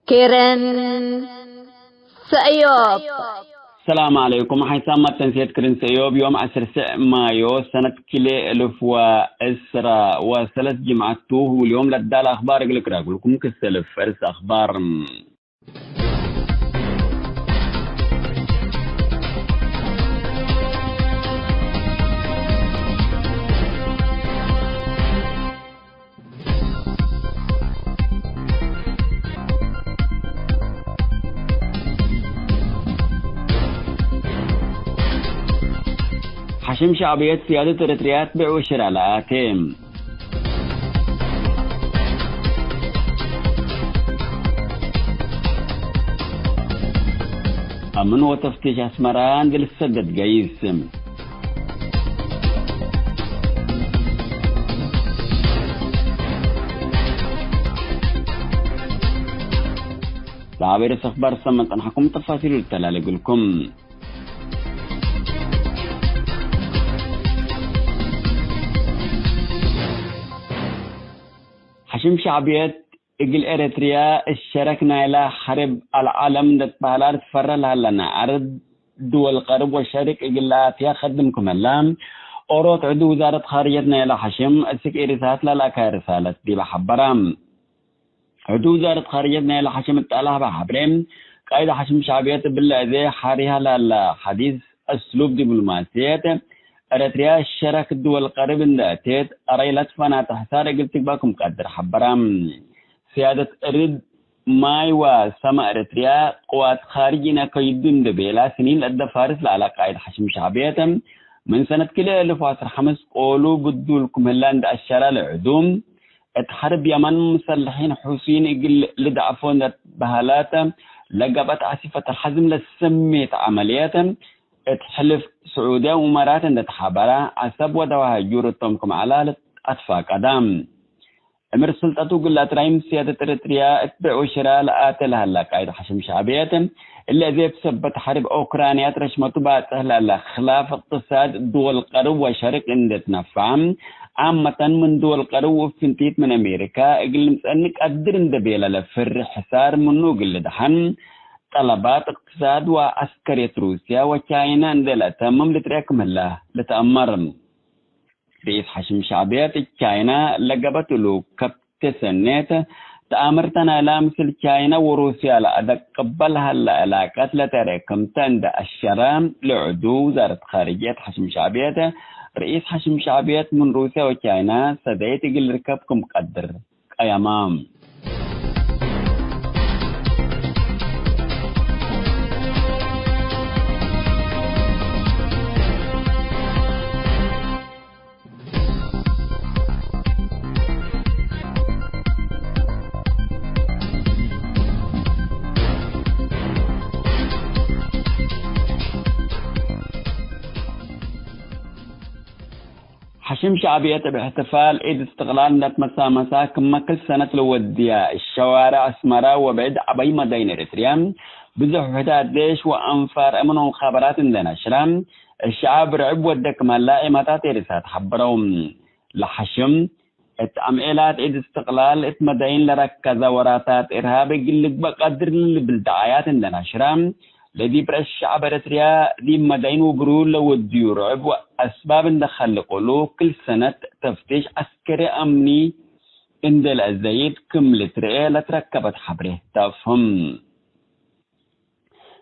كيرن سأيوب. السلام عليكم. حيثما تنسيت كرن سيوب يوم 10 مايو سنة كلي ألف وإسرة وثلاث جمعته واليوم لدى الأخبار يقولك راقلكم كسلف فرس أخبار. حشم شعبية سيادة إريتريا بعشر على آتم. أمن وتفتيش أسمران للسدد قيسم. تعبير أخبار سمت أن حكم تفاصيل التلال يقولكم. حشم شعبية إجل إريتريا اشتركنا إلى حرب العالم نتبهلات فرلها لنا عرض دول القرب والشرك إجل فيها خدمكم اللام أوروت عدو وزارة خارجتنا إلى حشم السك إرسالات لا رسالة دي بحبرام عدو وزارة خارجتنا إلى حشم التأله بحبرم قايدة حشم شعبية بالله ذي حاريها للحديث أسلوب دبلوماسية إريتريا الشرك الدول القرب ذاتيت أريلت فانا تحتار قلت باكم قدر حبرام سيادة أريد ماي وسما إريتريا قوات خارجنا كيدون دبيلا سنين لدى فارس لعلى قائد حشم شعبية من سنة كلا 2005 قولوا بدولكم هلان دا الشارع العدوم اتحرب يمن مسلحين حوثيين اقل لدعفون بهالات لقبت عاصفة الحزم لسميت عمليات اتحلف سعودية ومرات تتحابرا عسب ودواها جورتهم على أطفاء قدام أمر السلطة قلت رايم سيادة إريتريا اتبعوا شراء لآتلها لها قايد حشم شعبية اللي ذي بسبت حرب أوكرانيا رشمته بعد سهلة خلاف اقتصاد دول القرب وشرق اندت نفعم عامة من دول القرب وفنتيت من أمريكا اقل مسألنك أدرن دبيلة لفر حسار منو قل دحن طلبات اقتصاد وعسكرية روسيا وشاينا اندلا تمام لتريكم الله لتأمرم رئيس حشم شعبية تشاينا لقبت له كبت سنة تأمرتنا لامثل تشاينا وروسيا لأدق قبلها العلاقات لتريكم تند الشرام لعدو وزارة خارجية حشم شعبية رئيس حشم شعبية من روسيا وتشاينا سديت قل ركبكم قدر أيامام حشم شعبية باحتفال عيد استقلال نت مسا كما كل سنة لوديا الشوارع اسمرا وبعد عبي مدينة إريتريا بزح حداد ديش وأنفار أمنهم خبرات عندنا شرام الشعب رعب ودك ملاقي متات رسات حبرهم لحشم اتعميلات عيد استقلال اتمدين لركز وراتات إرهاب قلق بقدر بالدعايات عندنا شرام الذي برش الشعب إريتريا دي مدين وبرول لو الديور رعب وأسباب ندخل قلو كل سنة تفتيش عسكري أمني عند الزايد كم لترئي لتركبت حبره تفهم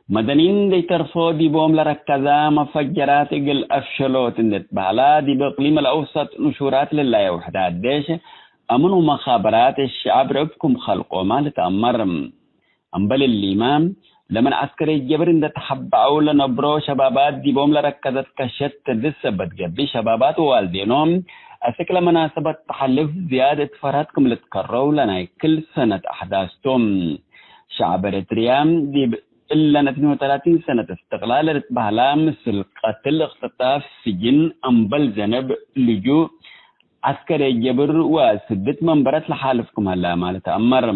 مدنين دي ترفو دي بوم لركزا مفجرات اقل أفشلوت اندت بحلا دي بإقليم الأوسط نشورات لله وحدات ديش أمنوا مخابرات الشعب رعبكم خلقوا ما لتأمرم أنبل الإمام لمن عسكري الجبر إن تحبعوا لنبرو شبابات دي بوم لركزت كشت تدس بتقبي شبابات ووالدينهم أسكل مناسبة تحلف زيادة فراتكم لتكرروا لنا كل سنة أحداثتم شعب إريتريا دي إلا 32 سنة استقلال رتبهلا مثل قتل اختطاف سجن أنبل زنب لجوء عسكري الجبر وسدت منبرات لحالفكم هلا ما لتأمر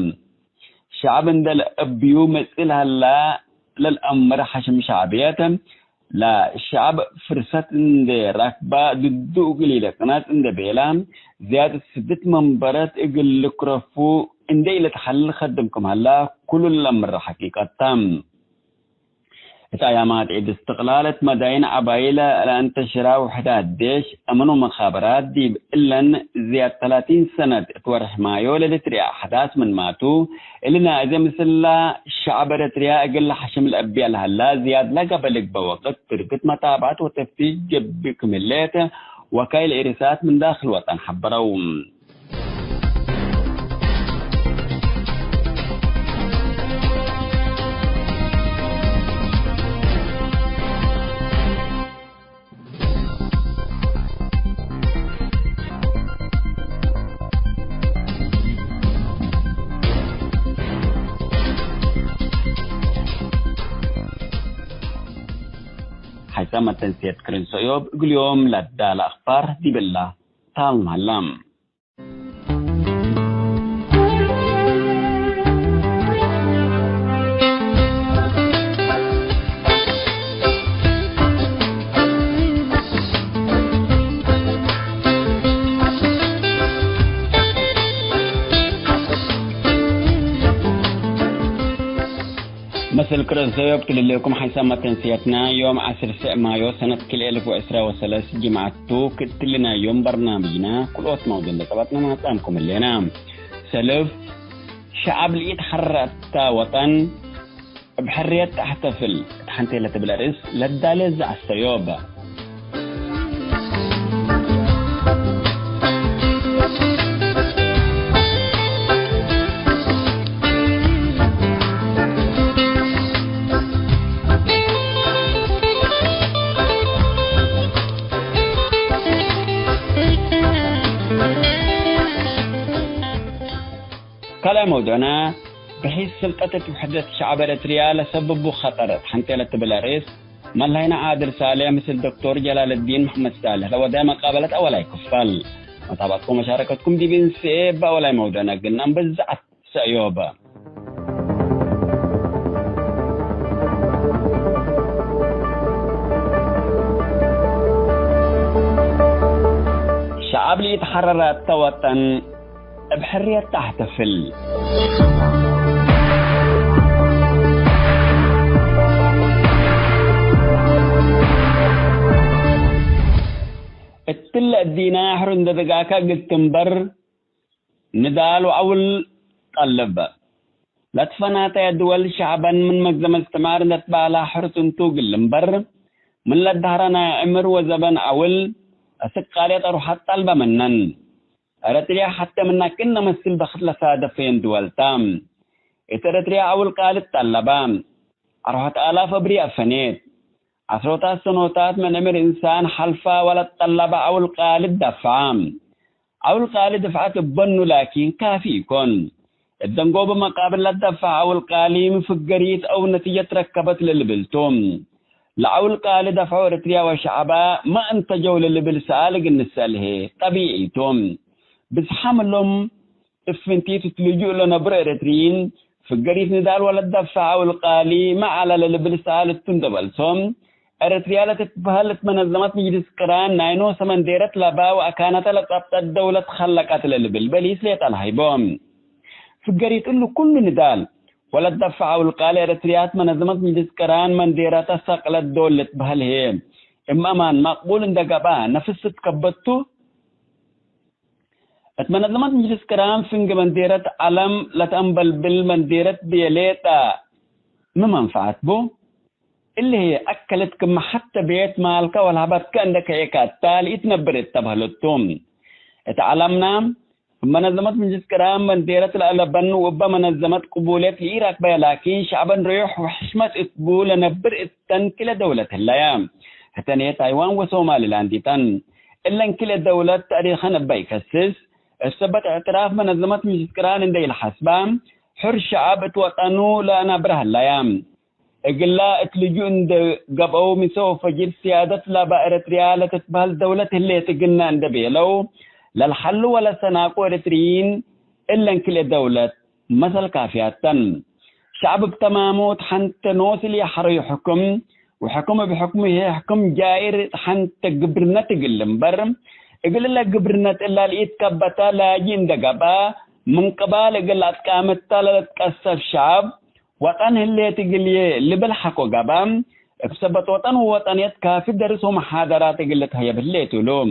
شعب دل أبيو مثل هلا للأمر حشم شعبية لا الشعب فرصة عند ركبة ضد قليلة قناة عند بيلام زيادة سدت منبرات إقل لكرفو اندي لتحل خدمكم هلا كل الأمر حقيقة تام ايامات عيد استقلالة مداين عبايلة لأن تشرا وحدات ديش أمنوا مخابرات دي إلا زياد 30 سنة تورح مايو لتريا أحداث من ماتو إلنا إذا مثل الشعب رتريا أقل حشم الأبياء لهلا زياد لقى بلق بوقت تركت متابعات وتفتيش جبكم الليت وكايل إرسات من داخل وطن حبروم حيثما تنسيت كرين سيوب اليوم لدى الأخبار دي بالله تال معلم مثل كرزيوب كل لكم حيثما تنسيتنا يوم 10 مايو سنة كل 1013 جمعة توك تلنا يوم برنامجنا كل وقت موجود طبعنا ما نتعلمكم اللينا سلف شعب اللي يتحرك وطن بحرية تحتفل تحنتي لتبلارس للدالز على السيوبة كلام موضوعنا بحيث سلطة وحدة شعب إريتريا لسبب خطرت حنتي بلاريس ما لهينا عادل صالح مثل دكتور جلال الدين محمد صالح لو دائما قابلت أولاي كفال متابعتكم مشاركتكم دي بنسيب أولاي موضوعنا قلنا بزعت سأيوبا شعب اللي يتحرر التوطن بحرية تحتفل التل الدينا حرن دقاكا قلتنبر ندال وعول قلب لا تفنات يدول شعبا من مقدم استمار نتبالا حرسن توق اللنبر من لدهرنا عمر وزبن عول أسقاليت أروح الطلبة منن أرتريا حتى منا كنا مسل بخت لسادة فين دول تام إترتريا أول قالت طلبام أروحت آلاف أبري أفنيت عشرات سنوات من عمر إنسان حلفا ولا طلبة أول قالت دفعام أول قالت دفعت بنو لكن كافي يكون الدنقوب مقابل للدفع أول قاليم فقريت أو نتيجة ركبت للبلتوم لأول قال دفعوا أرتريا وشعبا ما انتجوا للبلسالق النساله طبيعيتهم بس حملهم افنتي تتلجوا لنا بريرترين فقريت ندال ولا الدفع والقالي ما على للبلسال التندبلسهم ارتريا تتبهلت منظمات مجلس قران ناينو سمن ديرت لبا وكانت لقبت الدولة خلقت للبلبليس ليت الهيبهم فقريت له كل ندال ولا الدفع والقالي ارتريات منظمات مجلس قران من ديرت سقلت دولة بهلهم اما من مقبول اندقبا نفست كبتو منظمات مجلس كرام فنج منديرة علم لتنبل بالمنديرة بيليتا ما منفعت بو اللي هي أكلت كم حتى بيت مالك والهبت كأنك إيكات تالي اتنبرت تبهلتهم اتعلمنا منظمات مجلس كرام منديرة الألبن وبا منظمات قبولات العراق بها لكن شعبا ريح وحشمة اتبول نبر اتن دولة اللايام حتى نهي تايوان وصومالي لانديتان إلا كل دولة تاريخا نبا يكسس السبت اعتراف منظمات مجلس كران اندي الحسبان حر شعب اتوطنو لانا بره اللايام اقلا اتلجو اند قبو مسو فجر سيادة لابا ارتريا لتتبهل دولة اللي تقلنا اند بيلو للحل ولا سناقو ارتريين الا كل دولة مثل كافياتا شعب بتمامو حنت نوصل يحري حكم وحكم بحكمه هي حكم جائر حنت قبرنا تقلم برم يقول لك قبرنا إلا لإيت كبتا لاجين دقبا من قبال قلت قامت تلت قصف شعب وطن اللي تقلي اللي بالحقو قبام بسبت وطن وطنيت كافي درسوا محاضرات قلت هيا بالليتو لوم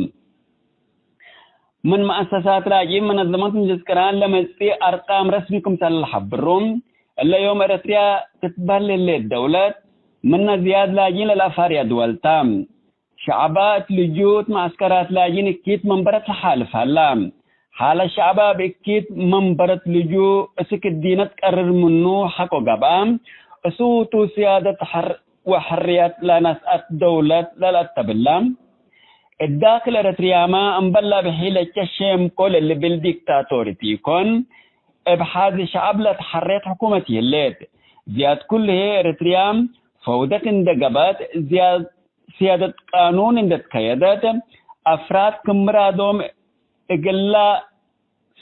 من مؤسسات راجي منظمات مجزكران لما يصير أرقام رسميكم تلحبرهم اللي يوم إريتريا تتبهل اللي الدولة من زياد لاجين للأفاريا دولتام شعبات لجوت معسكرات لاجين كيت منبرت الحالف هلام حال الشعباب كيت منبرت لجو اسك الدينة تقرر منو حقو قبام اسوتو سيادة وحريات لنسأت دولة للأتبلام الداخل إريتريا ما انبلا بحيلة الشيم كل اللي بالديكتاتوريتي يكون ابحاث شعب لا تحريت حكومتي الليت زياد كل هي إريتريا فوضى اندقبات زياد سيادة قانون اندت قيادات أفراد كمرادهم إقلا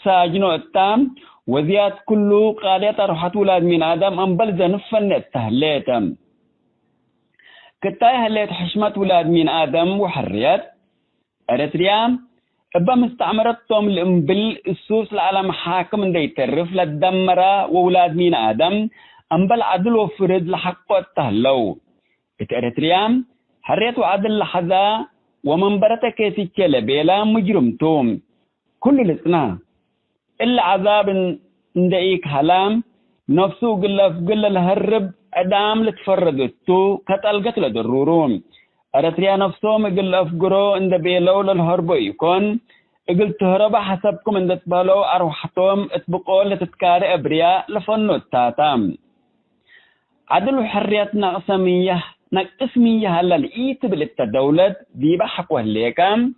ساجنو التام وزياد كله قاليات روحات ولاد من آدم انبل زنفن التهليت كتاي هليت حشمت ولاد من آدم وحريات إريتريا ابا مستعمرتهم الانبل السوس العالم حاكم اندي يترف للدمرة وولاد من آدم انبل عدل وفرد لحقه التهلو إريتريا حريت وعدل لحظة ومنبرتك يتكلا بلا مجرمتهم كل الاثناء إلا عذاب اندئيك هلام نفسه قل الهرب أدام لتفردتو كتلقت لدرورون إريتريا نفسهم قل أفقرو اند بيلو للهربو يكون قل تهرب حسبكم اند تبالو أروحتهم اتبقوا لتتكاري أبرياء لفنو التاتام عدل وحريات نقسمية هلا لقيت بالتدولة دي بحق وهليكام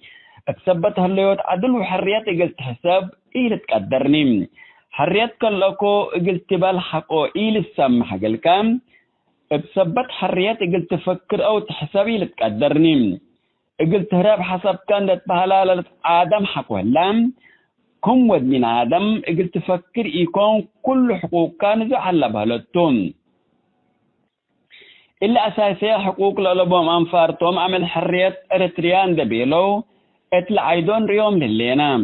اكسبت هليوت عدل وحريات قلت حساب ايه تقدرني حريات كلكو قلت بالحقو ايه السمح قلكام بسبت حريات قلت تفكر او تحسابي لتقدرني قلت هراب حسب كانت بهلالة آدم حق وهلام كم ود من آدم قلت تفكر يكون كل حقوق كان زعل بهلتون إلا أساسية حقوق لألبوم أنفارتهم عمل حرية إريتريان دبيلو اتل عيدون ريوم للينام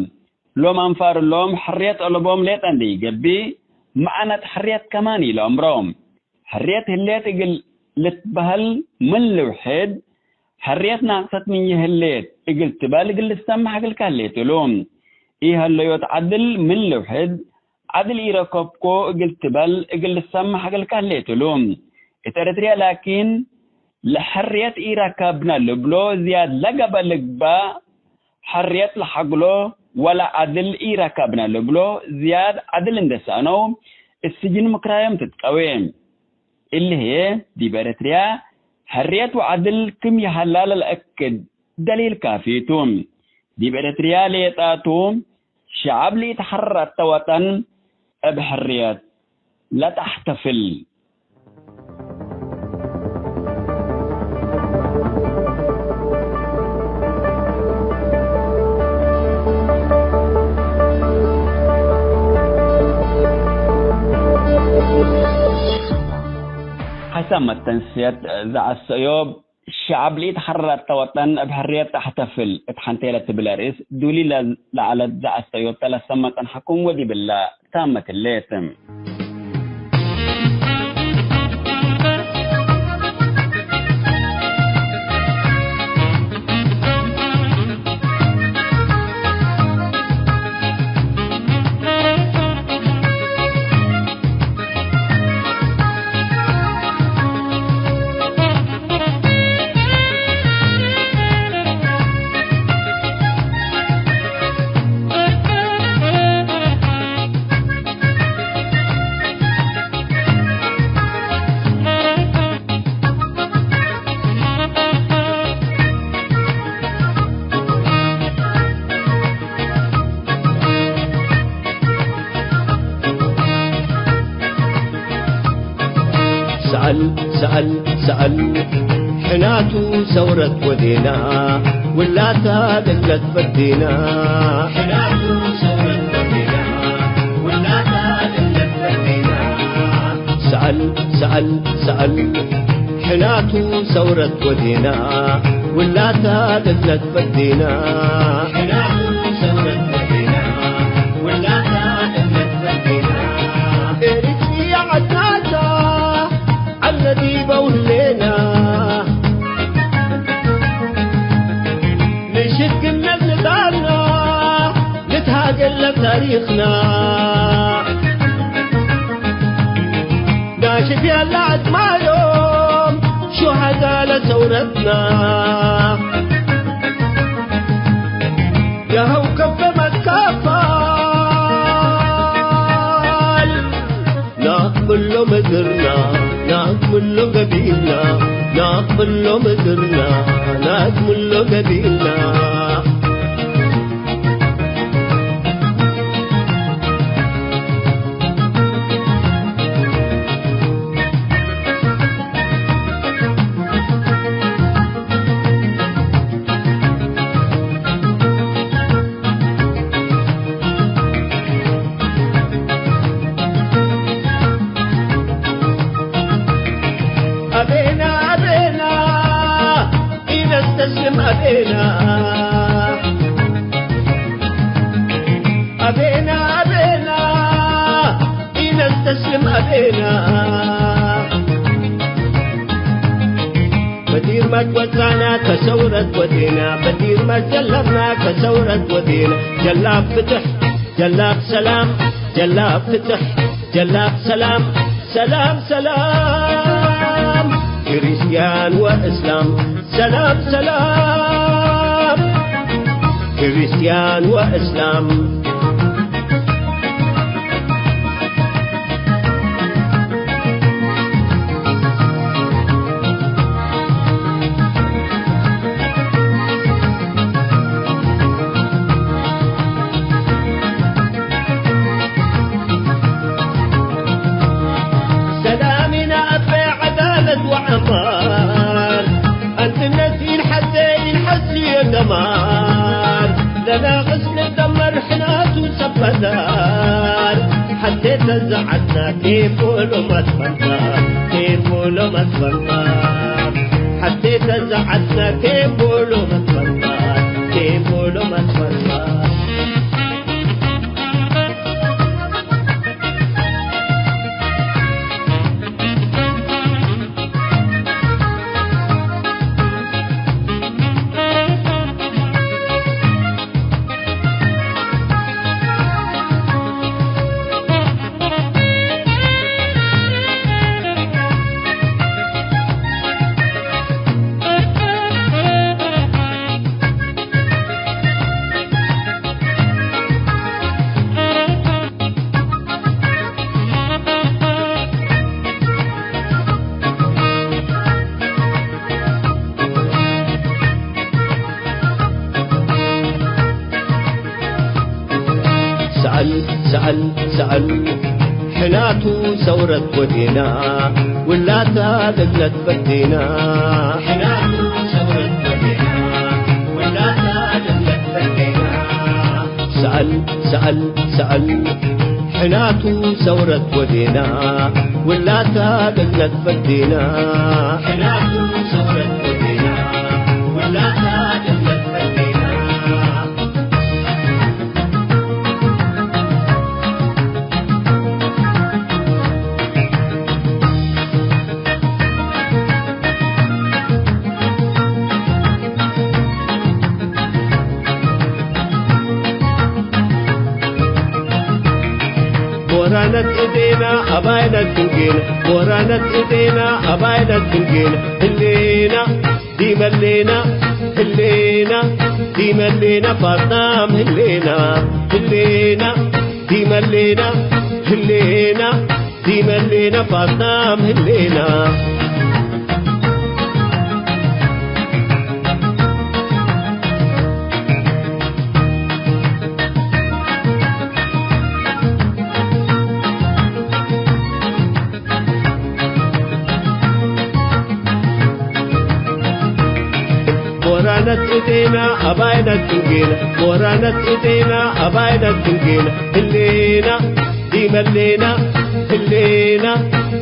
لوم أنفار اللوم حرية ألبوم ليت عندي جبي معنى حرية كماني لأمرهم حرية الليت يقل لتبهل من الوحيد حرية ناقصت من يهليت يقل تبال يقل السمح يقل كهليت لوم إيه اللي يتعدل من الوحيد عدل إيركوبكو يقل تبال يقل السمح يقل كهليت لوم إريتريا لكن لحرية إيراكابنا لبلو زياد لقبا لقبا حرية لحقلو ولا عدل إيراكابنا لبلو زياد عدل اندسانو السجن مكرايم تتقويم اللي هي دي بإريتريا حرية وعدل كم يحلال الأكد دليل كافيتوم دي بإريتريا ليتاتوم شعب ليتحرر التوطن بحريات لا تحتفل حسب التنسيق ذا السيوب الشعب اللي يتحرر التوطن بحرية تحتفل اتحنتيلة بلاريس دولي لعلى ذا السيوب تلسمت حكم ودي بالله تامة الليتم سأل حناتو ثورة ودينا ولا تدلت بدينا حناتو ثورة ودينا ولا تدلت بدينا سأل حناتو ثورة ودينا ولا تدلت بدينا حناتو ثورة ودينا ولا تدلت تاريخنا ناشف يلا عدمالهم شهداء لثورتنا يا هو كف ما تكفل نقبل له مدرنا نقبل له قبيلنا نقبل له مدرنا نقبل له قبيلنا أبينا إن استسلم أبينا بدير ما توزعنا كثورة ودينا بدير ما جلبنا كثورة ودينا جلاب فتح جلاب سلام جلاب فتح جلاب سلام سلام سلام كريستيان وإسلام سلام سلام كريستيان وإسلام سلامنا أبي عدالة وعمار أنت النسيل حزين حسي دمار لنا غسل دمر حنات وسبدار حتى تزعتنا كيف ولو ما تفكر كيف ولو ما تفكر حتى تزعتنا كيف ولو ما تفكر كيف ولو ما تفكر سأل حناتو ثورة ودينا ولا تادقلت بدينا حناتو ثورة ودينا ولا تادقلت بدينا سأل حناتو ثورة ودينا ولا تادقلت بدينا حناتو ثورة ودينا ولا تادقلت بدينا ورانت ايدينا اباينا تنقينا ورانت ايدينا اباينا تنقينا هلينا دي ملينا هلينا دي ملينا فاطام هلينا هلينا دي ملينا هلينا دي ملينا فاطام هلينا ورانت ايدينا اباينا تنقينا ورانت ايدينا اباينا تنقينا هلينا دي ملينا هلينا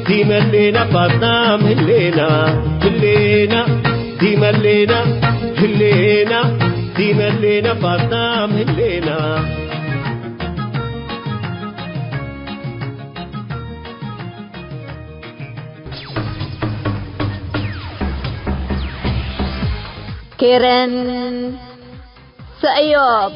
دي ملينا فاطام هلينا هلينا دي ملينا هلينا دي ملينا فاطام هلينا كيرن سأيوب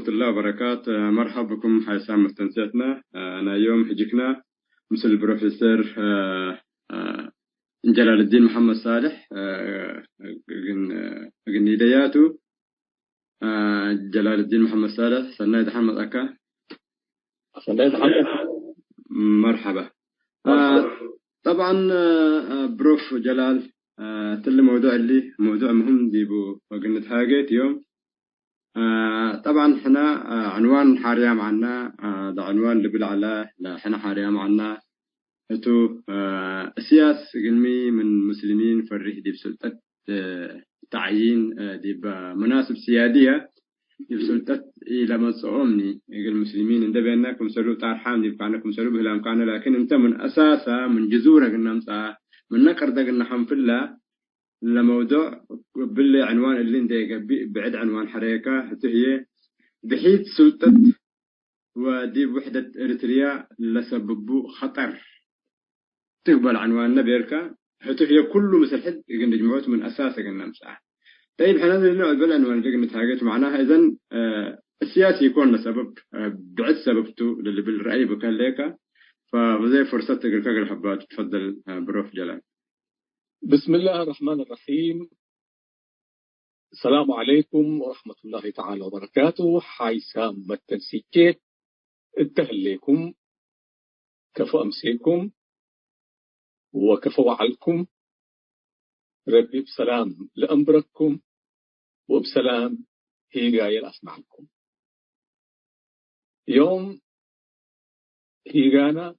الله وبركاته. مرحبا بكم حيسام مستنسيتنا. أنا يوم حجيكنا مثل البروفيسور جلال الدين محمد صالح جنيدياته جلال الدين محمد صالح سنايد حمد أكا سنايد حمد. مرحبا. طبعا بروف جلال تل موضوع اللي موضوع مهم دي بو وقلنا تهاجت يوم. طبعا احنا عنوان حاريا معنا ده عنوان اللي بالعلا احنا حاريا معنا هتو سياس قلمي من مسلمين فريه دي بسلطة تعيين دي بمناسب سيادية دي بسلطة إلى منصومني المسلمين إن ده بينكم سلوب تارحام دي بكانكم سلوب إلى أمكانه، لكن أنت من أساسا من جذورك قلنا من نكر ده قلنا حم في الله لموضوع باللي عنوان اللي نديق بعد عنوان حريكة هي بحيث سلطة ودي وحدة إريتريا لسببوا خطر تقبل عنوان نبيركا هي كله مثل حد يقن جمعوت من أساسه قلنا مساح. طيب حنا نوع بالعنوان اللي قلنا تهاجت معناها إذن السياسي يكون سبب بعد سببته للي بالرأي بكان ليكا، فزي فرصة تقرأ الحبات. تفضل بروف جلال. بسم الله الرحمن الرحيم. السلام عليكم ورحمة الله تعالى وبركاته. حيسام متنسيكيت التهليكم كفو أمسيكم وكفو وعلكم. ربي بسلام لأمبركم وبسلام هي جاية أسمعكم. يوم هي جانا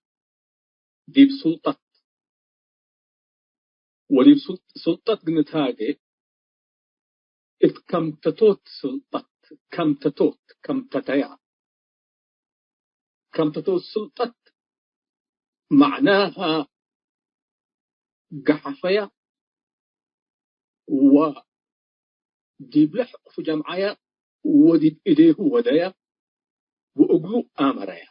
دي بسلطة ولي سلطة قنتاجي كم تتوت سلطة كم تتيا كم تتوت سلطة معناها قحفية وديب لحق في جمعية وديب إيديه ودايا وأقلو آمريا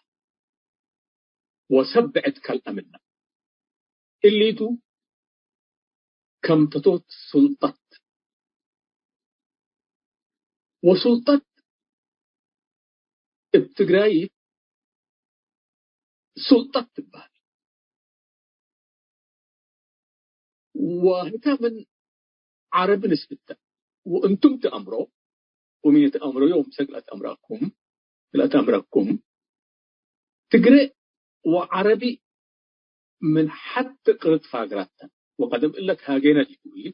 وسبعت كالأمنة اللي دو كم تتوت سلطة وسلطة بتقراي سلطة تبال وهتا من عرب نسبته وانتم تأمروا ومن يتأمروا يوم سقلت أمركم لا تأمركم تقرأ وعربي من حتى قرط فاقراتا وقد أقول لك هاجينا يقول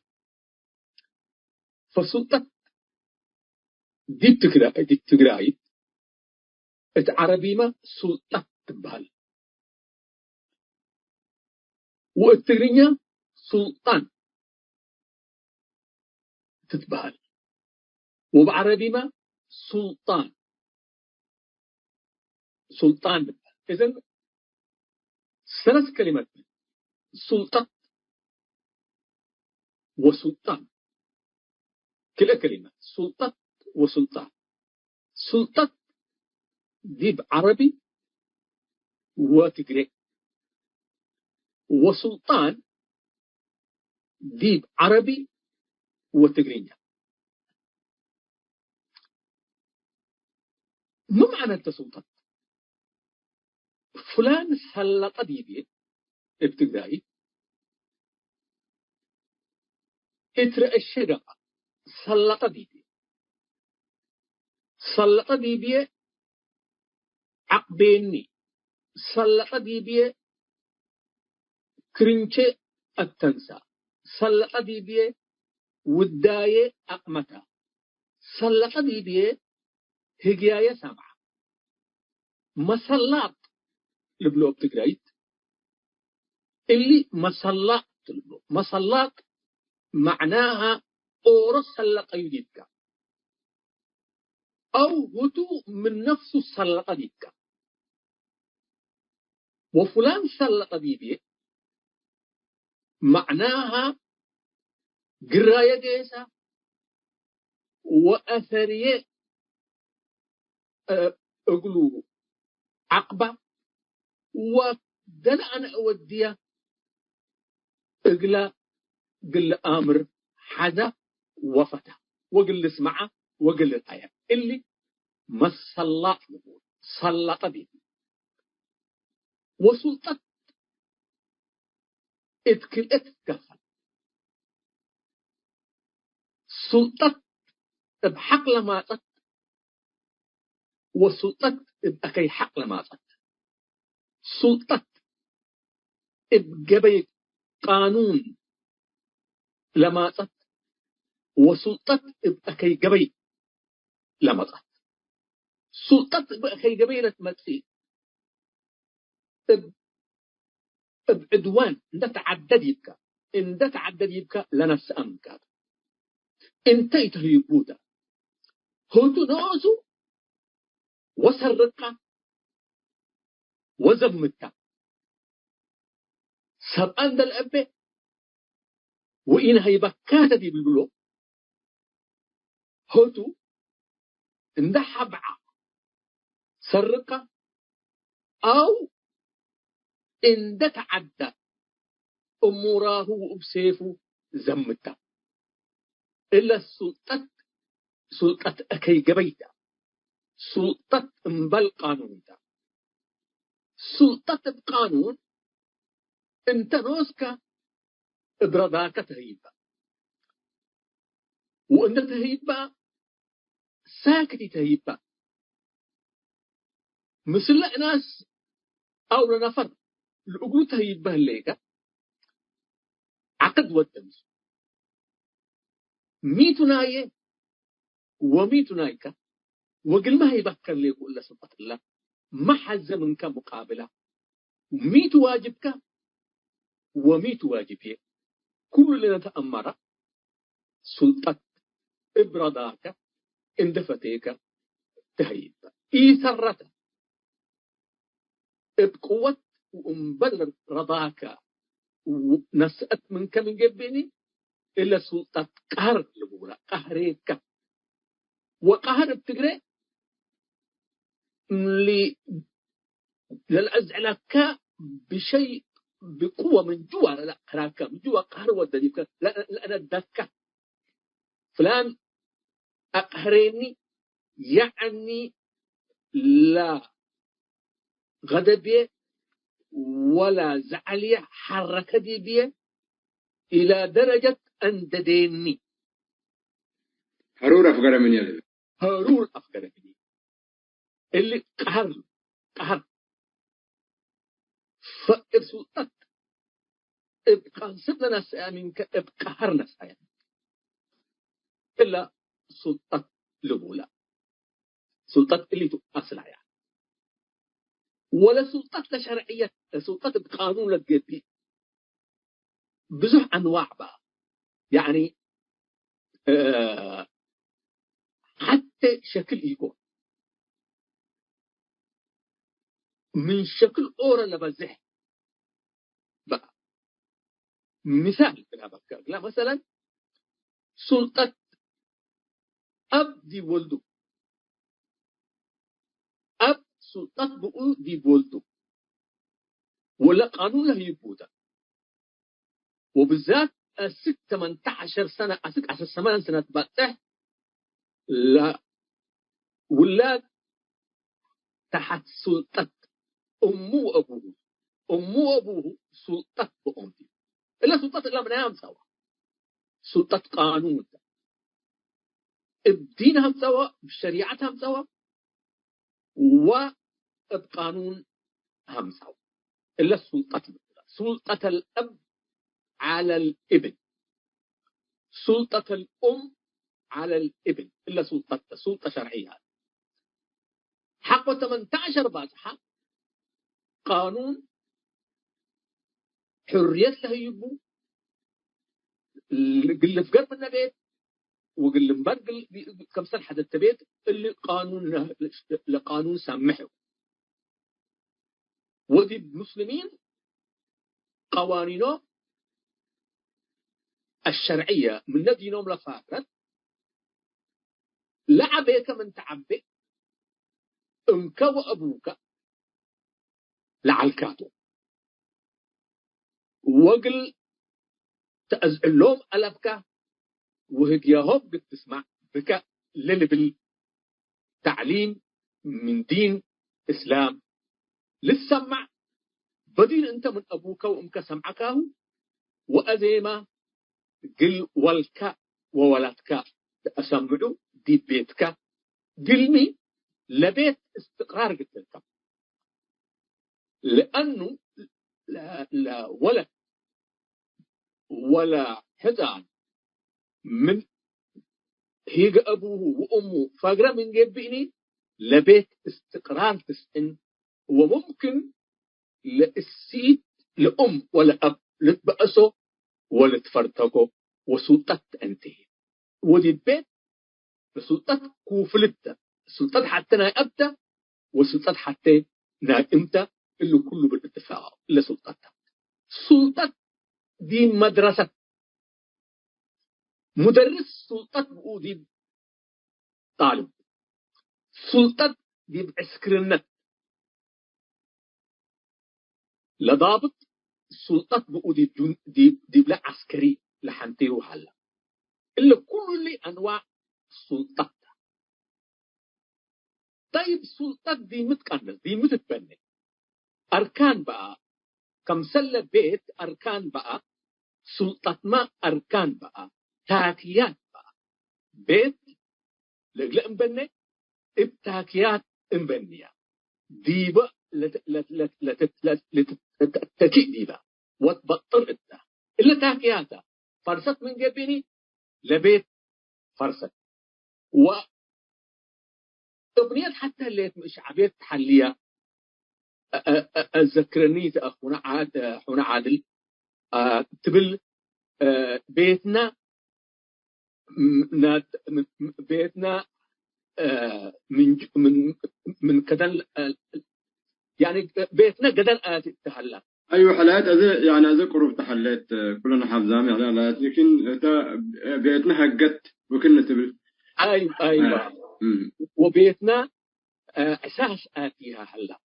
فسلطة دي بتقراي العربي ما سلطة تبال والتقرينيا سلطان تتبال وبعربي ما سلطان تتبال. إذن ثلاث كلمات سلطة وسلطان كلا كلمة سلطة وسلطان. سلطة دي بعربي وتقري وسلطان دي بعربي وتقرينيا. ما معنى انت سلطة؟ فلان سلط ديبي ابتدائي اترأى الشجرة سلط ديبي عقبيني سلط ديبي كرنشي التنسى سلط ديبي وداية أقمتا سلط ديبي هجاية سامعة مسلات لبلو بتقرايت اللي مسلات تلبلو مسلات معناها أورس سلق يديك أو هدو من نفسه سلق ديك وفلان سلق ديبي معناها قراية جيسة وأثرية أقلوه عقبة ودل أنا أوديه أقلا قل آمر حدا وفتا وقل اسمعه وقل الآية اللي مسلاط نقول سلط بي وسلطة اتكلت كفل سلطة بحق لما تت وسلطة بأكي حق لما تت سلطة بجبي قانون لما تت وسلطة بأكي جبي لما تت سلطة بأكي جبي لتمتسي بعدوان إن تعدد يبكى إن تعدد يبكى لنفس أمك إنت يتهيبودا هوتو نوزو وسرقة وزمتا سبعان دل أبي وإن هيبكاتا دي بالبلو هوتو إن حبعة سرقة أو إن تعدى أموراه وبسيفه زمتا إلا سلطة أكي جبيتا سلطة مبل قانون دا سلطة بقانون انت نوسكا برضاك تهيبا وانت تهيبا ساكتي تهيبا مثل ناس او لنفر الأقول تهيبا الليكا عقد والتمس ميتو نايه وميتو نايكا وقل ما هيبكر ليك إلا سلطة الله ما حز منك مقابلة ميت واجبك وميت واجبك كل اللي نتأمر سلطة إبرداك اندفتيك تهيب إيثرت بقوة ومبلغ رضاك ونسأت منك من قبني إلا سلطة قهر لبولا قهريك وقهر بتقرأ للأزعلك بشيء بقوة من جوا لا قهرك من جوا قهر ودليك لا أنا دكة فلان أقهرني يعني لا غضبي ولا زعلي حركتي بي إلى درجة أن تديني هرور أفكار من يلي هرور أفكار مني اللي قهر فإرسلتك ابقى سبنا سيامينك ابقى هرنا سيامينك إلا سلطة لبولا سلطة اللي تؤسلها يعني ولا سلطة لشرعية سلطة بقانون لتقبي بزح أنواع بقى يعني حتى شكل يكون من شكل أورا لبزح بقى مثال لا مثلا سلطة أب دي ولدو أب سلطة بقو دي ولدو ولا قانون له يبودا وبالذات 18 سنة 18 سنة بقى لا ولاد تحت سلطة أمه وأبوه سلطة بأمتي إلا سلطة إلا من أيام سوا سلطة قانون بدينهم سوا بشريعتهم سوا وبقانون هم سوا إلا سلطة الأب على الابن سلطة الأم على الابن إلا سلطة شرعية حق 18 باصحة قانون حرية له يبو قل في قرب النبيت وقل مبرق كم سنة حدث تبيت اللي قانون لقانون سامحه ودي المسلمين قوانينه الشرعية من ندينهم لفاكرت لعبيك من تعبي أمك وأبوك لعلكاتو وقل تأزل لهم ألفك وهجياهم قد تسمع بك للبل تعليم من دين إسلام للسمع بدين أنت من أبوك وأمك سمعكاه وأذيما قل والك وولدك أسمعوا دي بيتك قلمي لبيت استقرار قلت لك لأنه لا ولد ولا حزان من هيج أبوه وأمه فقرة من جبيني لبيت استقرار تسئن وممكن للسيد لأم ولا أب لتبأسه ولا تفرتكه وسلطة أنتهي ودي البيت سلطة كوفلتة سلطة حتى نائبته وسلطة حتى نائمته اللي كله بالاتفاق إلا سلطتها سلطة دي مدرسة مدرس سلطة بقودي طالب سلطة دي بعسكرنت لضابط سلطة بقودي دي بلا عسكري لحنتيه وحلا إلا كل أنواع سلطة طيب سلطة دي متكنس دي متتبني أركان بقى كم سلة بيت أركان بقى سلطة ما أركان بقى تاكيات بقى بيت لقل مبني ابتاكيات مبنية ديبا لتتكي ديبا وتبطر إتا إلا تاكياتا فرصت من جبيني لبيت فرصت وابنيات حتى اللي مش عبيت حلية أذكرني أخونا عادل تبل بيتنا من كدل يعني بيتنا قدر تحلى أيوة حالات هذا يعني هذا قرب تحليت كلنا حافظهم يعني حالات لكن بيتنا هجت وكنا تبل أيوة وبيتنا أساس آتيها هلا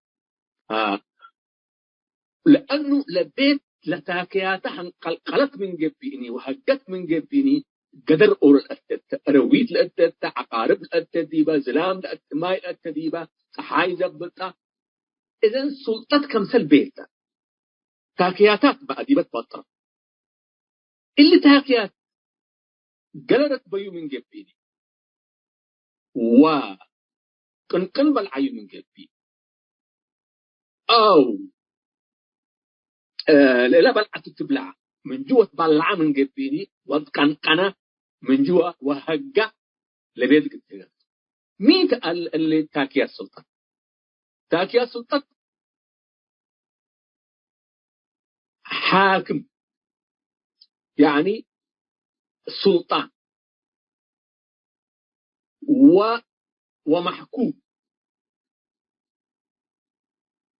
لأنه لبيت لتاكياتها انقلقلت من جبيني وهجت من جبيني قدر أور رويت الأتت عقارب الأتديبة زلام ماي الأتديبة حايزة بلتا إذن سلطة كمثل بيتا تاكياتات بقى دي بتبطر اللي تاكيات قلرت بيو من جبيني وكن بالعيو من جبيني أو لا بلعت تبلع من جوة بلع من جبيني وكان من جوة وهجة لبيت قلت مين اللي تاكيات سلطة تاكيات سلطة حاكم يعني سلطان ومحكوم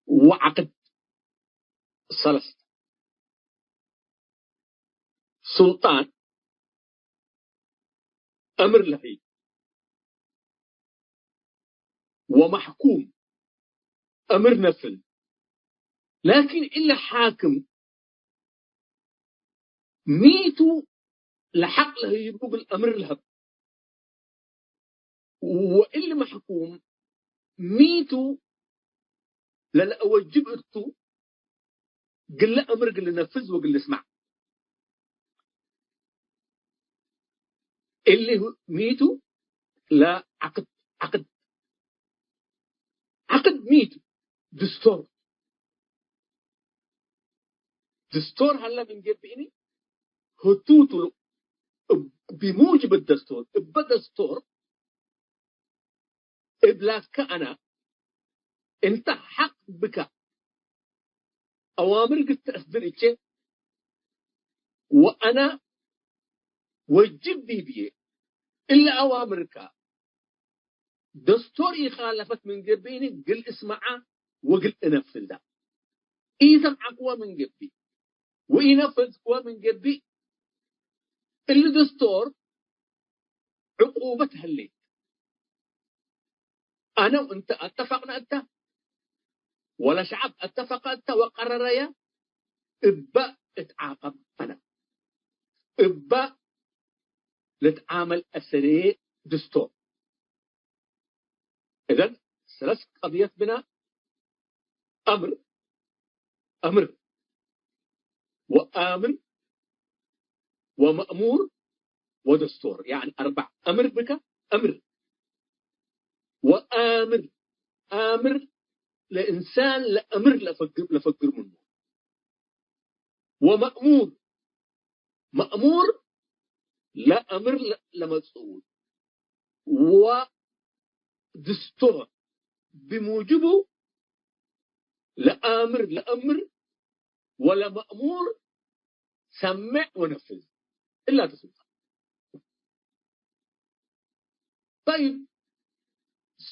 وعقد ثلاثة سلطان أمر لهي ومحكوم أمر نفل لكن إلا حاكم ميتو لحق له يبقى الأمر الهب وإلا محكوم ميتو للا أوجب إرتو قل له أمر قل له نفذ وقل له اسمع اللي هو ميتو لا عقد ميتو دستور هلا من جبيني هتوتو بموجب الدستور بدستور إبلاك أنا أنت حق بك أوامر قد تأثبرك وأنا وجب بيه إلا أوامرك دستور خالفت من جبيني قل اسمعه وقل انفذ ده سمعك هو من جبي وينفذ هو من جبي اللي دستور عقوبتها اللي أنا وأنت اتفقنا أنت ولا شعب اتفق أنت وقرر يا إبا اتعاقب أنا إبا لتعامل أسري دستور إذن ثلاث قضية بنا أمر وآمر ومأمور ودستور، يعني 4. أمر بك أمر، وآمر آمر لإنسان لأمر لفقر منه، ومأمور مأمور لأمر لمسؤول، ودستور بموجبه لأمر ولا مأمور سمع ونفذ إلا تسلطة. طيب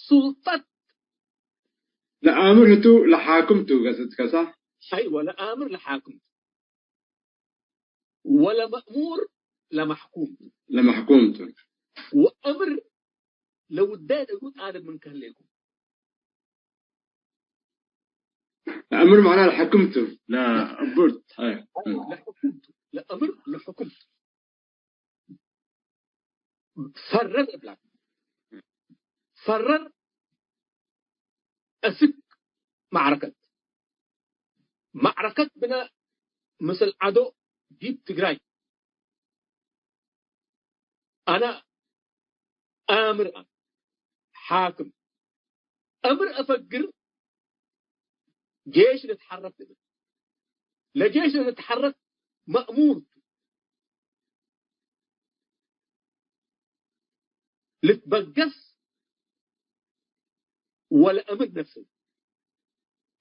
سلطة لآمرته لحاكمته قصدك صح؟ أيوة، لا آمر لحاكم ولا مأمور لمحكوم لمحكومته. وأمر لو اديت أقول أنا من كهلكم. الأمر معناه لحكمته لا أبرت. لحكمته لأمر لحكمته. فرر إبلاك فرر أسك معركة بنا مثل عدو جيب تجراي. أنا آمر حاكم أمر أفكر جيش نتحرك لا جيش نتحرك مأمور لتبقس ولا أمر نفسه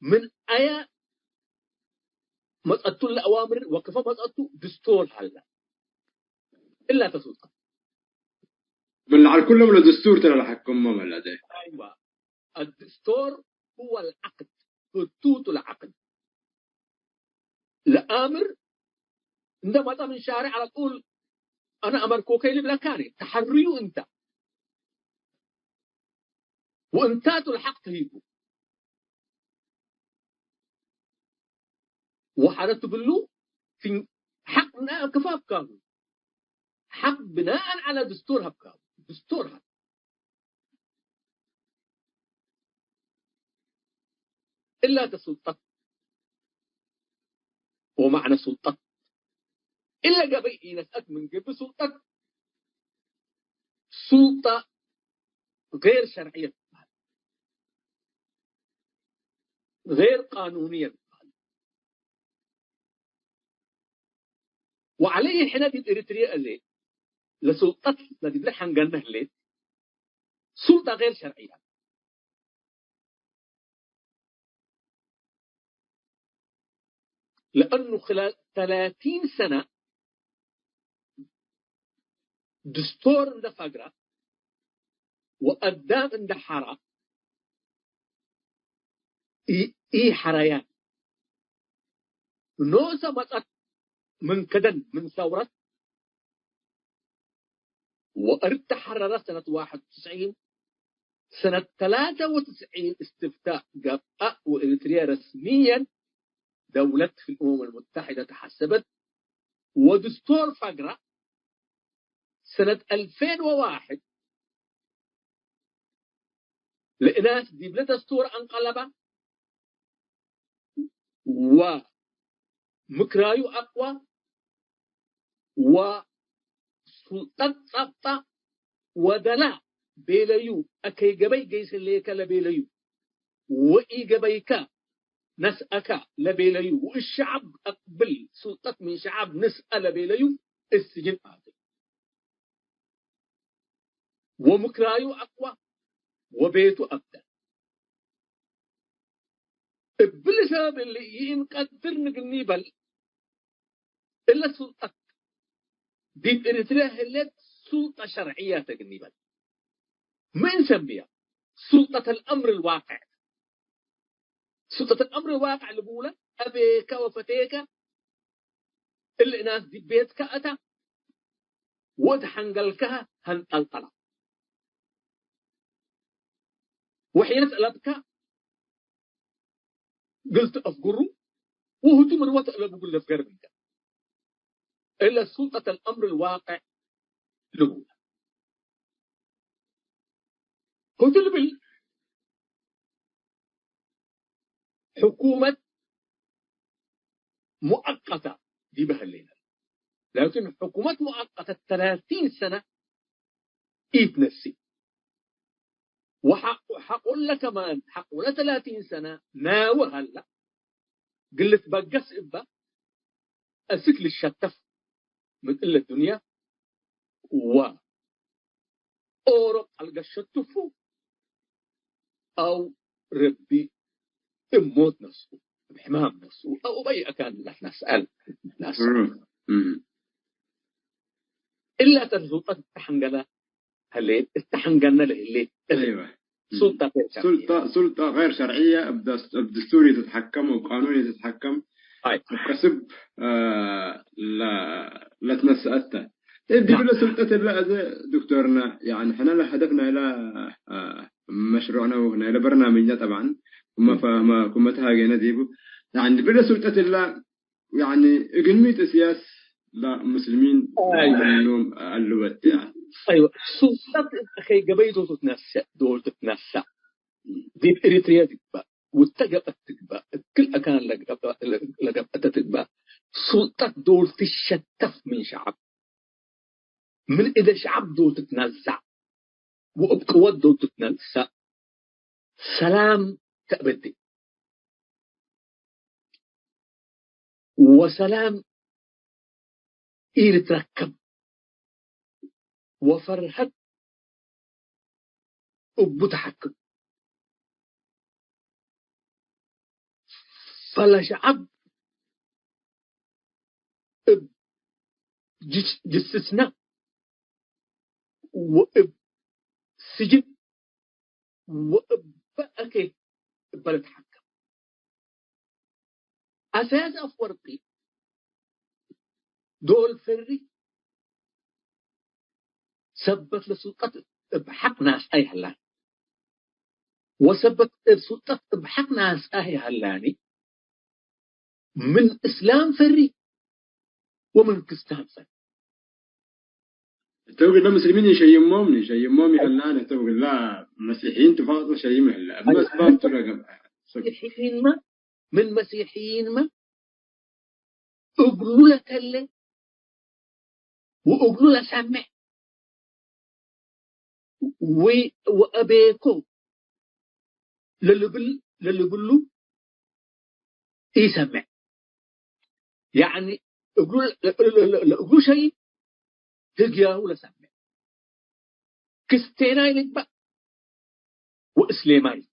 من آية مسألته الأوامر وكفى مسألته دستور حلا إلا تسلطة من على كل من الدستور ترى لحكم ما لديه. أيوة، الدستور هو العقد، خطوط العقد. لآمر عندما تم من شارع على طول أنا أمر كوكيل بلا كاري تحريو أنت وأنتات الحق تهيبه وحدث بالله في حقنا كفاف كامل حق بناء على دستورها بكامل دستورها. إلا تسلطت ومعنى سلطت إلا قبل نسأت من قبل سلطت سلطة غير شرعية غير قانونية. وعليه حين دي إريتريا اللي لسلطة الذي بلحن قلنا اللي سلطة غير شرعية. لأنه خلال 30 سنة دستور عند فقرة وقدام عند حرة إيه حريان نوسا مطأت من كدن من ثورة وأرد تحرر سنة 91 سنة 93 استفتاء قبأ وإريتريا رسميا دولة في الأمم المتحدة تحسبت ودستور فقرة سنة 2001 لإناس دي بلا دستور انقلبا ومكرايو أقوى وسلطة صبطة ودلا بيليو أكي قبي جيس الليك لبيليو وإي قبيكا نسأكا لبيليو والشعب أقبل سلطة من شعب نسأل بيليو السجن آدم ومكرايو أقوى وبيته أبدا إبلي سبب اللي ينقدر نقني بل إلا سلطة دي إريتريا هلت سلطة شرعية تقني بل من سميها سلطة الأمر الواقع. سلطة الأمر الواقع اللي بقوله أبيك وفتيك اللي ناس دي بيتك أتا ودحنقلكها هنقلقلا وحين سألتك قلت أفقره وهو من وقت اللي بقول أفقر منك إلا سلطة الأمر الواقع لبوله. قلت له حكومة مؤقتة دي بهالليلة، لكن حكومة مؤقتة 30 سنة يتنسي. وحقول لك كمان حقول 30 سنة ناوى هلا قلت بقس إبا أسكل الشتف من إلا الدنيا وأورق القشتفو أو ربي اموت نفسه بحمام نفسه أو بي أكان لح نسأل ناس إلا ترزوطة التحنقلة هلي التحنقلنا اللي أيوة. سلطة غير شرعية بدستوري تتحكم وقانوني تتحكم كسب لا تنسأتها. دي بلا سلطة لا دكتورنا يعني احنا لا هدفنا إلى مشروعنا وهنا إلى برنامجنا طبعا كما تهاجينا ديبو يعني بلا سلطة لا يعني قلمية سياس لا مسلمين منهم اللغة يعني. أيوة سلطة أخي قبيلة تتنسى دول تتنسى دي إريتريا تكبا والتجبت تكبا كل أكان لقبت تكبا سلطة دول تشتف من شعب من إذا شعب دول تتنزع وبقوة دول تتنسى سلام تأبدي وسلام يتركب وفرحت وبتحكم فلا شعب جسسنا وإب سجن وإب بأكي بلد حكم أساس أفورقي دول فري سبت لسلطة بحق ناس أي هلان وسبت سلطة بحق ناس أي هلاني من إسلام فري ومن كستان فري تقول لا مسلمين يشيموم يهلان تقول لا مسيحيين تفاضل شيم هلا بس باب ترى مسيحيين ما من مسيحيين ما أقولوا لك اللي وأقولوا لك سمع وأبيكو للي بلو يسمع يعني أقولوا شيء تلقياه ولا سمع كستينا يلقى وإسلامي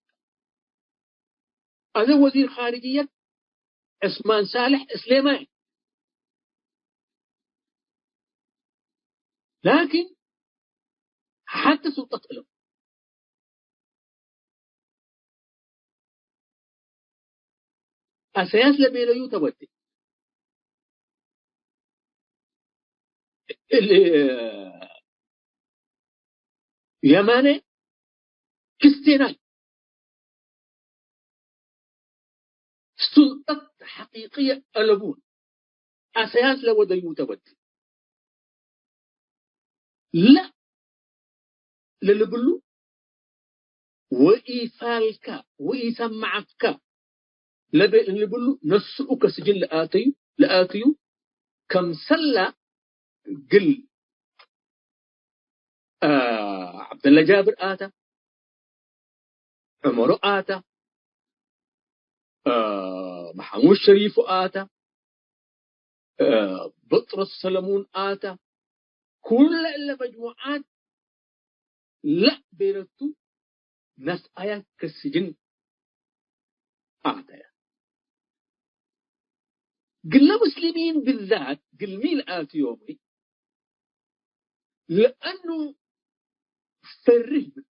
هذا وزير خارجية عثمان صالح إسلامي لكن حتى سلطة له أساس لبيليو تودي يماني كستيناي سلطة حقيقية ألبون أساس لوديو تودي لا للبلو وإيفالك وإيسمعك لبلو نسؤك سجل لآتيو كم سلا قل عبد الله جابر آتا عمر آتا محمود شريف آتا بطرس سلمون آتا كل مجموعات لا بيرتو ناس آيات كالسجن آتا قلنا مسلمين بالذات قل مين آتي يومي لأنه فرهم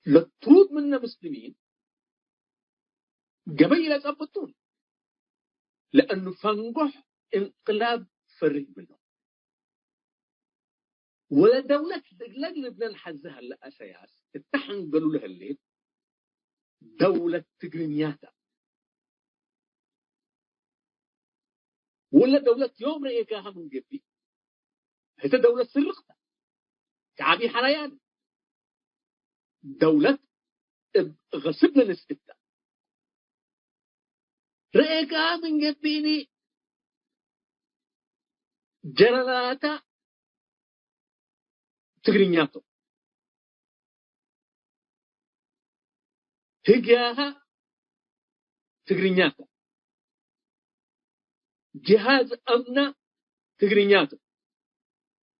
لطرود منا مسلمين قبيلة أبطون لأنه فنقح انقلاب فرهم منهم ولا دولة لبنان الحزها هلا أساس اتحن قالوا لها الليل دولة تقرينياتا ولا دولة يوم رأيكاها من قبل هي دولة سرقتا كعبي حريان دولة غصبنا نسبتها رأيكا من جبيني جرلاتا تغرينياتو هجاها تغرينياتا جهاز أمنا تغرينياتو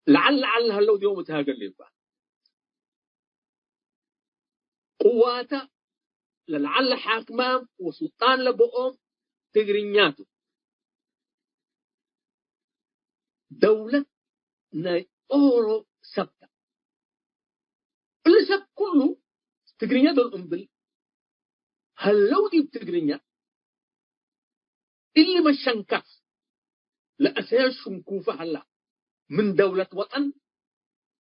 لعل هلو ديوم تهاجر ليبا قواتا لعل حاكمان وسلطان لبؤهم تغرينياتو دولة ناي أورو سبتا اللي سب كله تغرينياتو الأمبل هلو دي بتغرينيا اللي ما شنكاس لأساس شنكوفة هلا من دولة وطن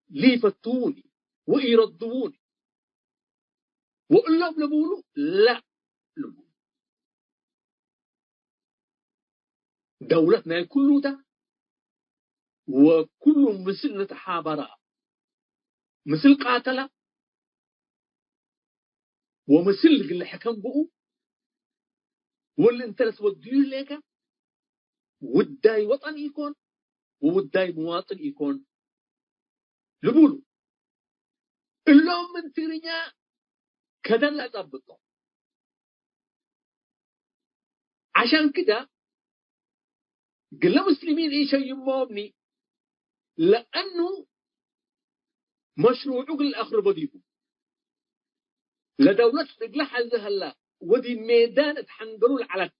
ليفتوني ويردوني وقل لهم لبولو لا لبولو دولتنا كله ده وكل مثل نتحابرها مثل قاتلة ومثل اللي حكم بقو واللي انترس ودير لك وداي وطن يكون ووداي مواطن يكون لبولو اللهم من تيرينيا كذا لا تضبطه عشان كده قلنا مسلمين ايش يمومني لانه مشروع الاخر بديكم لدولة تقلح هلا ودي ميدان تحنقلوا العلك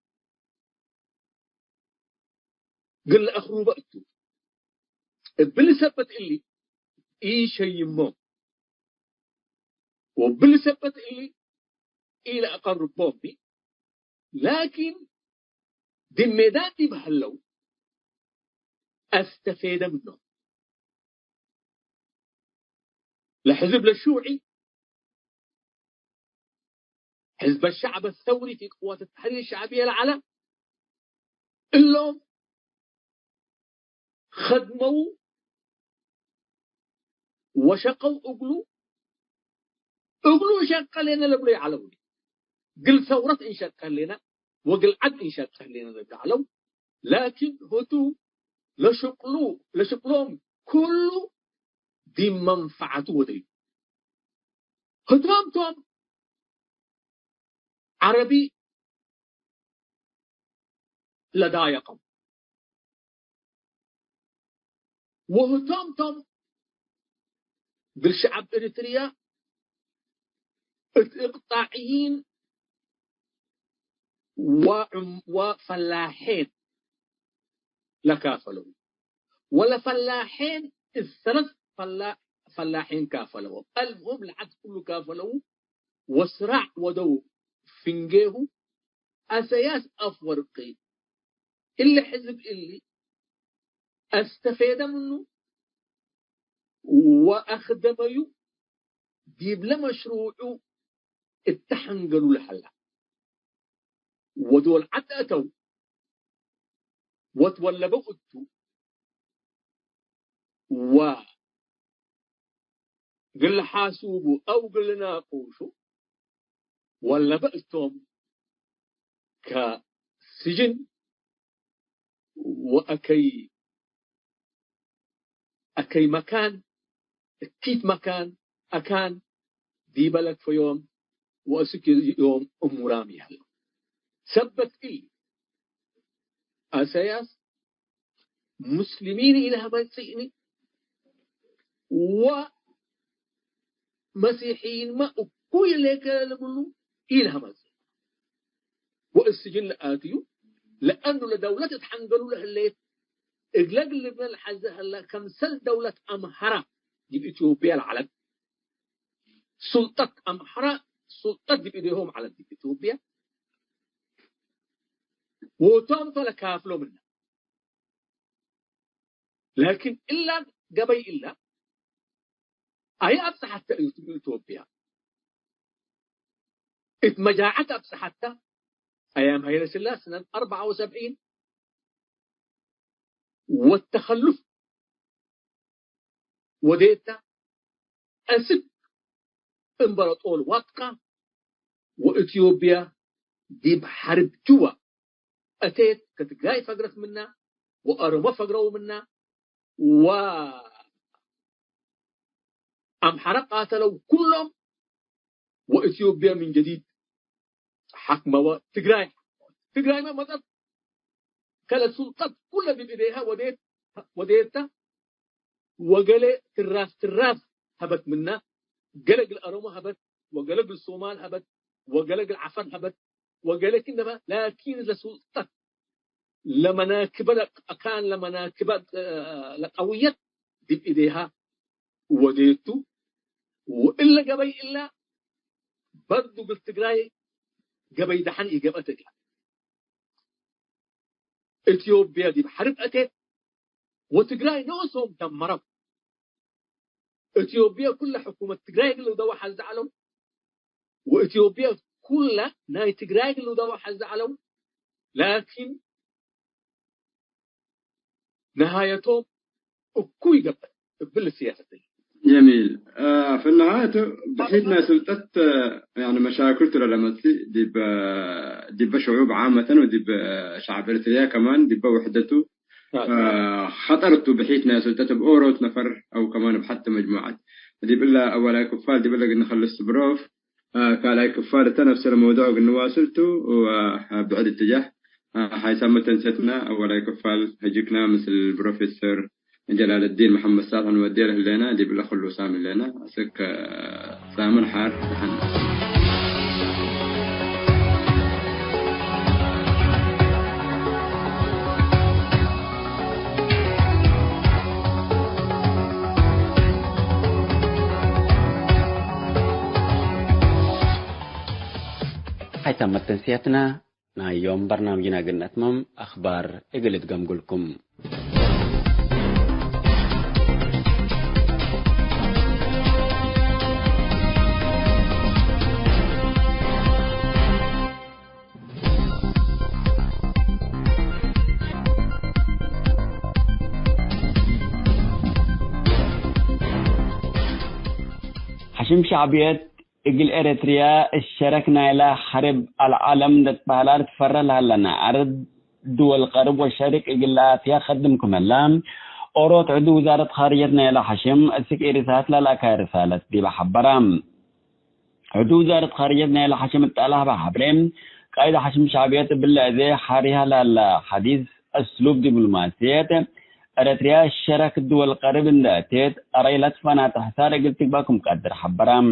قل اخرو بقتو باللي سبت اللي ايش يموم وباللي سبت اللي الى اقرب بومي لكن دي الميدان دي بهلو استفيد منه لحزب الشيوعي حزب الشعب الثوري في قوات التحرير الشعبية العلم اللهم خدموا وشقوا أقلوا شق لنا لبلي علوني قل ثورة إن شق لنا وقل عد إن شق لنا لبلي علو لكن هتو لشقلهم كله دي منفعته ودري هتوام عربي لدايقم وهتوام بالشعب إريتريا إقطاعيين وفلاحين لكافلوا ولا فلاحين الثلاث فلاحين كافلوا المهم العد كله كافلوا وصراع ودو فنجيه أسياس أفورقي اللي حزب اللي استفيد منه وأخدمه ديب لمشروعه اتحنقلوا لحلا ودول عدأتوا وتولبوا أتوا وقل حاسوبوا أو قل ناقوشوا ولا بأتهم كسجن وأكي مكان كيف مكان أكان دي بلد في يوم وأسك يوم أمورامي هلا سبت إلي أساس مسلمين إلى ما يسيني ومسيحيين ما أكوي لك لقلوا إلى ما يسيني والسجن لآتيو لأنه لدولة تحنقلوا له الليت إقلاق اللي من الحزة هلا كمسل دولة أمهرة دي إثيوبيا العلم سلطة أمهرة سلطة دي بإيديهم على دي إثيوبيا وتم فلكافلوا منها لكن إلا قبي إلا أي أبسحت إثيوبيا اتمجاعت أبسحتها أيام هيلة سلاسة سنة 74 والتخلف وديتا أسد امبراطور واتقا وإثيوبيا دي بحرب جوا أتيت كتجاي فقرت منا وأرما فقروا منا و أمحرة قاتلوا كلهم وإثيوبيا من جديد حكموا تجراي ما مطلب كلا سلطات كلها بإيديها وديتها وقال تراس هبت منا قلق الأروما هبت وقلق الصومال هبت وقلق العفن هبت وقلق إنما لكن لسلطة لمناكب لقوية دي بإيديها وديتو وإلا قبي إلا برضو بالتقراي قبي دحن إجابتك إثيوبيا دي بحرب أتت وتقراي نوسهم دمروا إثيوبيا كل حكومة تقراي اللي دوا حز علو وإثيوبيا كل ناي تقراي اللي دوا حز علو لكن نهايتهم أكوي قبل السياسة دي. جميل. في النهاية بحيثنا سلطة يعني مشاكل لمثلي دي شعوب عامة ودي شعب إريتريا كمان دي وحدته خطرته بحيثنا سلطة بأوروت نفر أو كمان بحتى مجموعات دي بالله أولا كفار دي بالله قلنا خلص بروف كالاي كفار تنفس الموضوع قلنا واصلته وبعد اتجاه حيسمى تنستنا أولا كفار هجيكنا مثل البروفيسور جلال الدين محمد صالح نوديه لنا دي بالله خلو سامي لنا أسك سامن حار حيث تنسيتنا يوم برنامجنا قلنا أتمم أخبار إقلت قمقلكم حشم شعبيات إجل إريتريا اشتركنا إلى حرب العالم نتبهلار تفرل هلنا عرض دول القرب والشرق إجل فيها خدمكم اللام أوروت عدو وزارة خارجتنا إلى حشم السك إرسالات لا رسالة دي بحبرام عدو وزارة خارجتنا إلى حشم التأله بحبرام قايدة حشم شعبيات بالله ذي حاريها للحديث أسلوب دبلوماسيات إريتريا اشترك الدول القرب انداتيت أريلت فانا تحسار قلت باكم قدر حبرام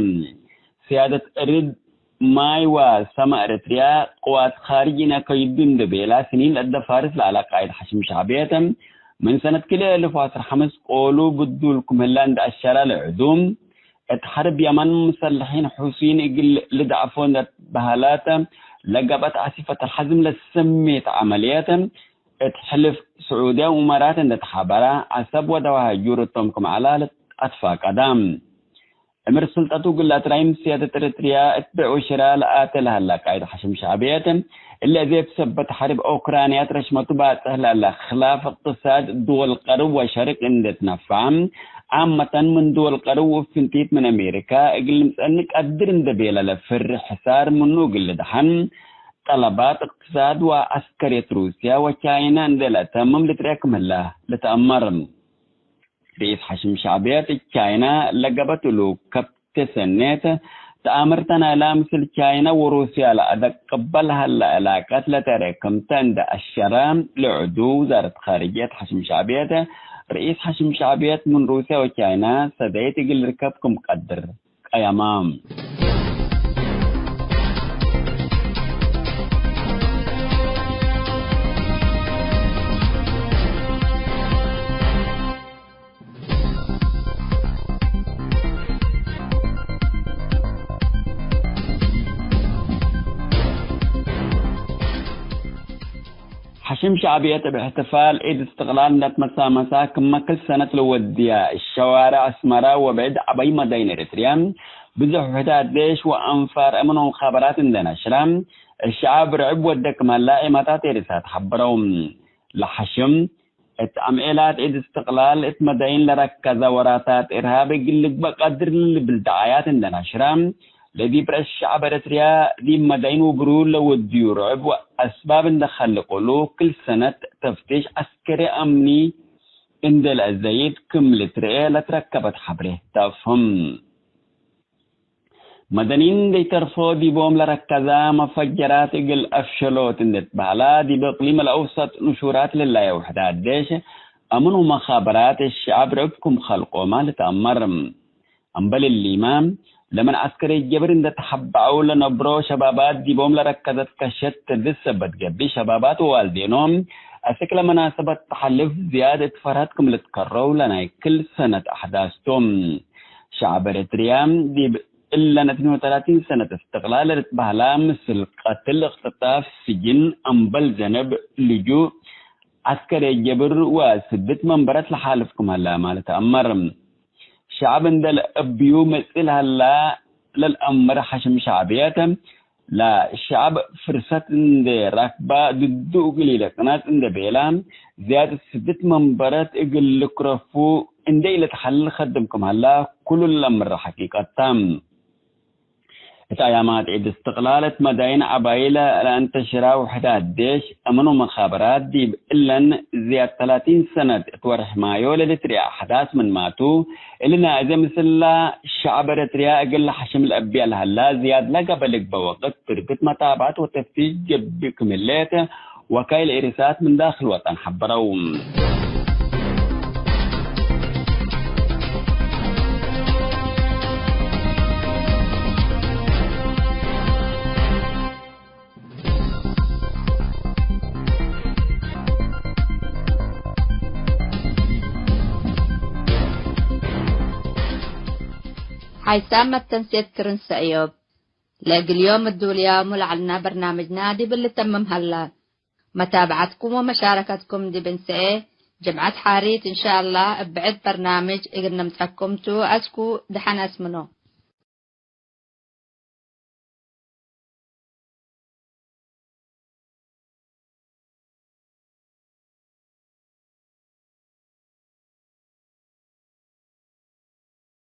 سيادة أرد ماي وسما إريتريا قوات خارجنا كيدون دبيلا سنين لدى فارس على قائد حشم شعبية من سنة كلا 2005 قولوا بدو لكم هلاند الشارع العدوم اتحرب يمن مسلحين حوثيين اقل لدعفون بهالات لقبت عاصفة الحزم لسميت عمليات اتحلف سعودية ومرات تحابرا عسب ودواها جورتكم على أطفاء قدام أمر سلطته قلت رايم سيادة إريتريا اتبعوا شراء لآتلها الله قايد حشم شعبية اللي ذي بسبب حرب أوكرانيا رشمته باتهلا خلاف اقتصاد دول القرب وشرق اندت نفعم عامة من دول القرب وفنتيت من أمريكا اقل مسألنك قدرن دبيلا لفر حسار منو قل دحن طلبات اقتصاد وعسكرية روسيا وشاينا اندلا تمم لتريكم الله لتأمرم رئيس حشم شعبية تشاينا لقبت له كبت سنة تأمرتنا لا مثل تشاينا وروسيا لا قبلها العلاقات لتركم تند الشرام لعدو وزارة خارجية حشم شعبية رئيس حشم شعبية من روسيا وتشاينا سديت يقل ركبكم قدر أيامام حشم شعبية باحتفال عيد استقلال نتمسا مسا كما كل سنة لوديا الشوارع اسمرا وبعد عبي مدينة إريتريا بزح وحدات ليش وأنفار أمنهم الخبرات عندنا شرام الشعب رعب ودك ملاقي متى ترسات حبرهم لحشم عميلات عيد استقلال مدين لركز وراتات إرهاب يقلق بقدر بالدعايات عندنا شرام الذي برأس الشعب الأريتريا دي مدين وبرول والديور رعب وأسباب ندخل قلوب كل سنة تفتيش عسكري أمني عند الزايد كملت رئالة تركبت حبره تفهم مدنين دي ترفو دي بوم لركزا مفجرات اقل افشلوت اندت بالا دي بإقليم الأوسط نشورات لله وحدات ديش أمنوا مخابرات الشعب ربكم خلقوا ما لتأمرم أنبل الإمام لمن عسكري الجبر اندت حبعوا لنبرو شبابات دي بوم لركزت كشت تدسبت قبي شبابات والدينهم أسكل مناسبة تحلف زيادة فراتكم لتكرروا لنا كل سنة أحداثتم شعب إريتريا دي إلا 32 سنة استقلال رتبها مثل قتل اختطاف سجن أنبل زنب لجوء عسكري الجبر وسدت منبرات لحالفكم هلا ما لتأمر شعب دل أبيو مثل هلا للأمر حشم شعبياتهم لا الشعب فرصة دي راكبة ضدو قليلة قناة دي بيلام زيادة سدت منبرات اقل لكرفو اندي لتحلل خدمكم هلا كل الأمر حقيقة تام تأيامات عيد استقلالة مداين عبايلة لأن تشرا وحدة الديش أمنوا مخابرات دي إلا زياد 30 سنة تورح مايو للتريا أحداث من ماتو إلنا إذا مثل الشعب الرتريا أقل حشم الأبياء الهلا زياد لقبلك بوقت تربط متابعات وتفتيش جبك مليته وكايل إرسات من داخل وطن حبروم حيثما التنسيق كرنس أيوب لاقي اليوم الدوليا ملعلنا برنامج نادي باللي تمم هلا متابعتكم ومشاركتكم دي بنسئة جمعة حاريت إن شاء الله بعد برنامج إقلنا متحكمتو أسكو دحنا اسمنو